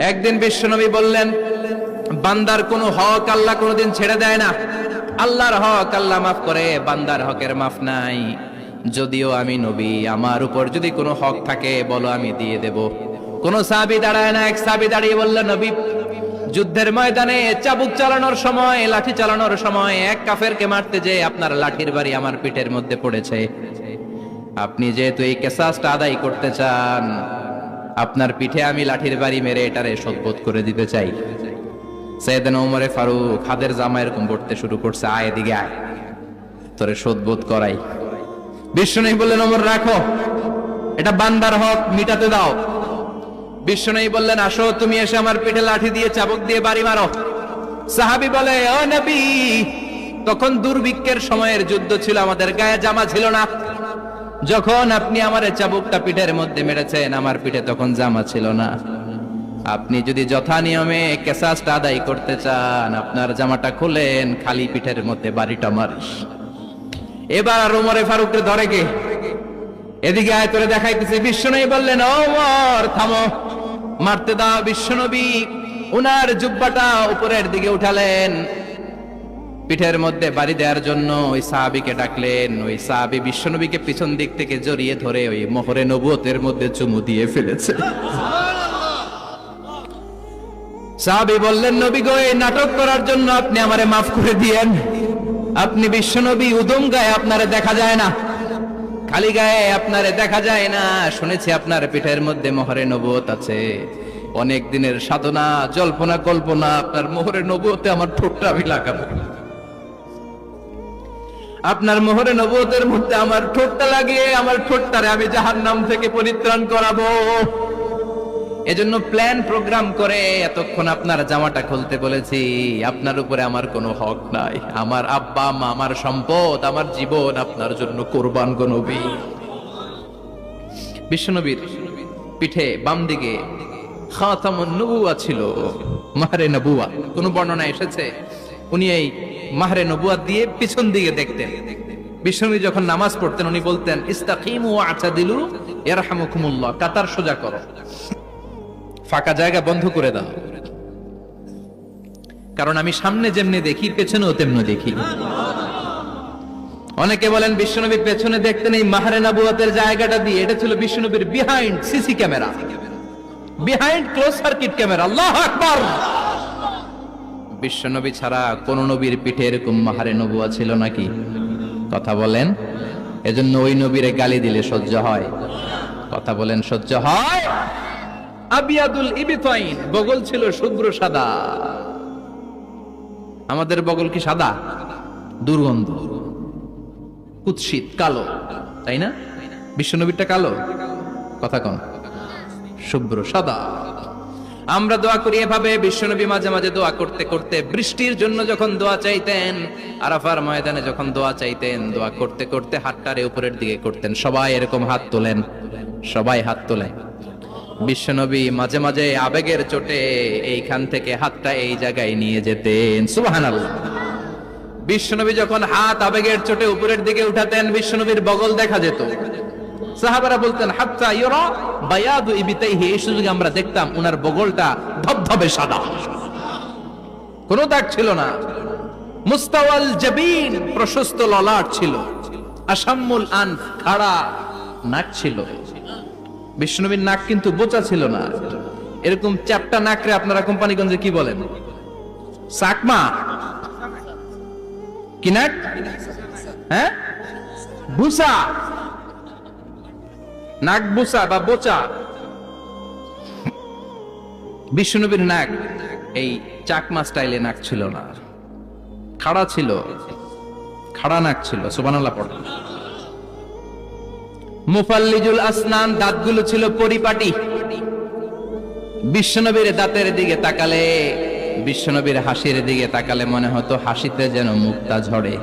একদিন বিশ্বনবী বললেন, বান্দার কোনো হক আল্লাহ কোনোদিন ছেড়ে দেয় না। আল্লাহর হক আল্লাহ মাফ করে, বান্দার হকের মাফ নাই। যদিও আমি নবী, আমার উপর যদি কোনো হক থাকে বলো, আমি দিয়ে দেব। কোন সাহাবী দাঁড়ায় না। এক সাহাবী দাঁড়িয়ে বললেন, নবী, যুদ্ধের ময়দানে চাবুক চালানোর সময়, লাঠি চালানোর সময় এক কাফেরকে মারতে যে আপনার লাঠির বাড়ি আমার পিঠের মধ্যে পড়েছে। আপনি যেহেতু এই কেসাসটা আদায় করতে চান, আপনার পিঠে আমি লাঠির বাড়ি মেরে এটারে শোধবোধ করে দিতে চাই। সাইয়েদনা ওমরে ফারুক হাতের জামা এরকম পড়তে শুরু করছে, আয় এদিকে আয়, তোরে শোধবোধ করাই। বিশ্বনবী বললেন, ওমর রাখো, এটা বান্দার হক, মিটাতে দাও। বিশ্বনবী বললেন, আসো, তুমি এসে আমার পিঠে লাঠি দিয়ে চাবুক দিয়ে বাড়ি মারো। সাহাবী বলে, ও নবী, তখন দুর্ভিক্ষের সময়ের যুদ্ধ ছিল, আমাদের গায়ে জামা ছিল না। যখন আপনি আমার চাবুকটা পিঠের মধ্যে মেরেছেন, আমার পিঠে তখন জামা ছিল না। আপনি যদি যথা নিয়মে কেসাসটা আদায় করতে চান, আপনার জামাটা খুলেন, খালি পিঠের মধ্যে বাড়িটা মারিস। এবার আর ওমরে ফারুককে ধরে কে? এদিকে আয়, তোরে দেখাইতেছে। বিশ্বনবী বললেন, ওমর থামো, মারতে দাও। বিশ্বনবী উনার জুব্বাটা উপরের দিকে উঠালেন, পিঠের মধ্যে বাড়ি দেওয়ার জন্য ওই সাহাবীকে ডাকলেন। ওই সাহাবী বিশ্বনবীকে পিছন দিক থেকে জড়িয়ে ধরে ওই মোহরে নবুয়তের মধ্যে চুমু দিয়ে ফেলেছে। সাহাবী বললেন, নবী গো, এই নাটক করার জন্য আপনি আমারে মাফ করে দিয়েন। আপনি বিশ্বনবী, উদম গায়ে আপনারে দেখা যায় না, খালি গায়ে আপনারে দেখা যায় না। শুনেছি আপনার পিঠের মধ্যে মোহরে নবুয়ত আছে। অনেক দিনের সাধনা, জল্পনা কল্পনা, আপনার মোহরে নবুয়তে আমার ঠোঁটটা আমি লাগাবো। আপনার মোহরে নবুয়তের মধ্যে আমার ঠোঁটটা লাগিয়ে আমার ঠোঁটটারে আমি জাহান্নাম থেকে পরিত্রাণ করাবো। এজন্য প্ল্যান প্রোগ্রাম করে এতক্ষণ আপনার জামাটা খুলতে বলেছি। আপনার উপরে আমার কোনো হক নাই। আমার আব্বা মা, আমার সম্পদ, আমার জীবন আপনার জন্য কোরবান গো নবী। বিশ্বনবীর পিঠে বাম দিকে খাতামুন নবুওয়া ছিল, মাহরে নবুওয়া। কোন বর্ণনা এসেছে উনি এই মাহরে নবুওয়াত দিয়ে পিছন দিকে দেখতেন। বিশ্বনবী যখন নামাজ পড়তেন উনি বলতেন, ইস্তাকিমু ওয়া আতাদিলু ইয়ারহামুকুমুল্লাহ, কাতার সোজা করো, ফাঁকা জায়গা বন্ধ করে দাও, কারণ আমি সামনে যেমনি দেখি পেছনেও তেমনি দেখি। অনেকে বলেন বিশ্বনবী পেছনে দেখতেন এই মাহরে নবুওয়াতের জায়গাটা দিয়ে। এটা ছিল বিশ্বনবীর behind CC camera, behind close circuit camera. আল্লাহু আকবার। বিশ্বনবী ছাড়া কোন নবীর পিঠে এরকম মাহরে নবুয়া ছিল নাকি? কথা বলেন। এজন্য ওই নবীরে গালি দিলে সহ্য হয়? কথা বলেন, সহ্য হয়? আবিয়াদুল ইবতাইন, বগল ছিল শুভ্র সাদা। আমাদের বগল কি সাদা? দুর্গন্ধ, কুৎসিত, কালো, তাই না? বিশ্বনবীরটা কালো? কথা কন, শুভ্র সাদা। আমরা দোয়া করি এভাবে। বিশ্বনবী মাঝে মাঝে দোয়া করতে করতে, বৃষ্টির জন্য যখন দোয়া চাইতেন, আরাফার ময়দানে যখন দোয়া চাইতেন, দোয়া করতে করতে হাতটারে উপরের দিকে করতেন। সবাই এরকম হাত তোলেন, সবাই হাত তোলেন। বিশ্বনবী মাঝে মাঝে আবেগের চোটে এইখান থেকে হাতটা এই জায়গায় নিয়ে যেতেন। সুবহানাল্লাহ। বিশ্বনবী যখন হাত আবেগের চোটে উপরের দিকে উঠাতেন, বিশ্বনবীর বগল দেখা যেত। সাহাবারা বলতেন, হাত্তা ইউরা বায়াদু ইবতাইহি, এই সুযোগে আমরা দেখতাম উনার বগলটা ধবধবে সাদা, কোনো দাগ ছিল না। মুস্তাওয়াল জাবিন, প্রশস্ত ললাট ছিল। আসাম্মুল আনফ, খাড়া নাক ছিল। বিশ্বনবীর নাক কিন্তু বোচা ছিল না। এরকম চ্যাপটা নাকরে আপনারা কোম্পানিগঞ্জে কি বলেন? সাকমা কি নাক? হ্যাঁ, বুসা, নাক বুসা বা বোচা। বিশ্বনবীর নাক এই চাকমা স্টাইলে নাক ছিল না, খাড়া ছিল, খাড়া নাক ছিল। সুবহানাল্লাহ পড়ে। মুফাল্লিজুল আসনান, দাঁতগুলো ছিল পরিপাটি। বিশ্বনবীর দাঁতের দিকে তাকালে, বিশ্বনবীর হাসির দিকে তাকালে মনে হতো হাসিতে যেন মুক্তা ঝরে।